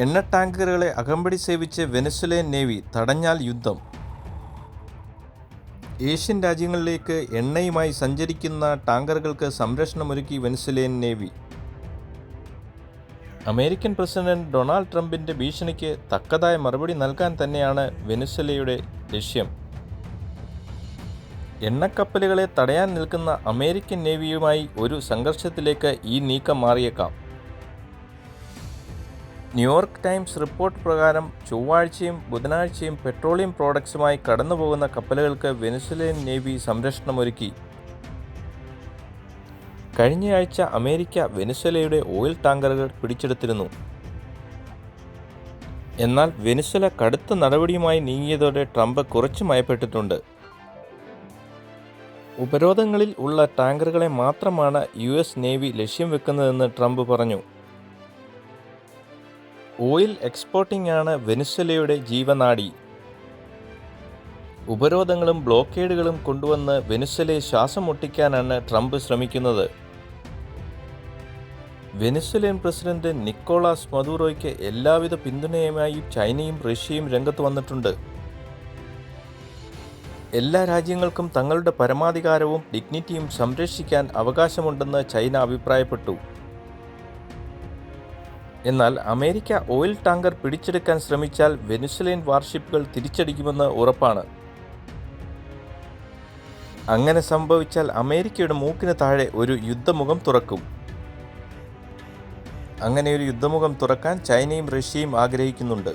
എണ്ണ ടാങ്കറുകളെ അകമ്പടി സേവിച്ച് Venezuelan navy, തടഞ്ഞാൽ യുദ്ധം. ഏഷ്യൻ രാജ്യങ്ങളിലേക്ക് എണ്ണയുമായി സഞ്ചരിക്കുന്ന ടാങ്കറുകൾക്ക് സംരക്ഷണമൊരുക്കി Venezuelan navy. American president Donald ട്രംപിൻ്റെ ഭീഷണിക്ക് തക്കതായ മറുപടി നൽകാൻ തന്നെയാണ് വെനസ്വേലയുടെ ലക്ഷ്യം. എണ്ണക്കപ്പലുകളെ തടയാൻ നിൽക്കുന്ന അമേരിക്കൻ നേവിയുമായി ഒരു സംഘർഷത്തിലേക്ക് ഈ നീക്കം മാറിയേക്കാം. ന്യൂയോർക്ക് ടൈംസ് റിപ്പോർട്ട് പ്രകാരം ചൊവ്വാഴ്ചയും ബുധനാഴ്ചയും പെട്രോളിയം പ്രോഡക്ട്സുമായി കടന്നുപോകുന്ന കപ്പലുകൾക്ക് വെനസ്വേലൻ നേവി സംരക്ഷണമൊരുക്കി. കഴിഞ്ഞയാഴ്ച അമേരിക്ക വെനസ്വേലയുടെ ഓയിൽ ടാങ്കറുകൾ പിടിച്ചെടുത്തിരുന്നു. എന്നാൽ വെനസ്വേല കടുത്ത നടപടിയുമായി നീങ്ങിയതോടെ ട്രംപ് കുറച്ച് മയപ്പെട്ടിട്ടുണ്ട്. ഉപരോധങ്ങളിൽ ഉള്ള ടാങ്കറുകളെ മാത്രമാണ് US നേവി ലക്ഷ്യം വെക്കുന്നതെന്ന് ട്രംപ് പറഞ്ഞു. ഓയിൽ എക്സ്പോർട്ടിംഗ് ആണ് വെനസ്വേലയുടെ ജീവനാഡി. ഉപരോധങ്ങളും ബ്ലോക്കേഡുകളും കൊണ്ടുവന്ന് വെനസ്വേലയെ ശ്വാസം മുട്ടിക്കാനാണ് ട്രംപ് ശ്രമിക്കുന്നത്. വെനസ്വേലൻ പ്രസിഡന്റ് നിക്കോളാസ് മദൂറോയ്ക്ക് എല്ലാവിധ പിന്തുണയുമായി ചൈനയും റഷ്യയും രംഗത്ത് വന്നിട്ടുണ്ട്. എല്ലാ രാജ്യങ്ങൾക്കും തങ്ങളുടെ പരമാധികാരവും ഡിഗ്നിറ്റിയും സംരക്ഷിക്കാൻ അവകാശമുണ്ടെന്ന് ചൈന അഭിപ്രായപ്പെട്ടു. എന്നാൽ അമേരിക്ക ഓയിൽ ടാങ്കർ പിടിച്ചെടുക്കാൻ ശ്രമിച്ചാൽ വെനസ്വേലൻ വാർഷിപ്പുകൾ തിരിച്ചടിക്കുമെന്ന് ഉറപ്പാണ്. അങ്ങനെ സംഭവിച്ചാൽ അമേരിക്കയുടെ മൂക്കിന് താഴെ ഒരു യുദ്ധമുഖം തുറക്കും. അങ്ങനെ ഒരു യുദ്ധമുഖം തുറക്കാൻ ചൈനയും റഷ്യയും ആഗ്രഹിക്കുന്നുണ്ട്.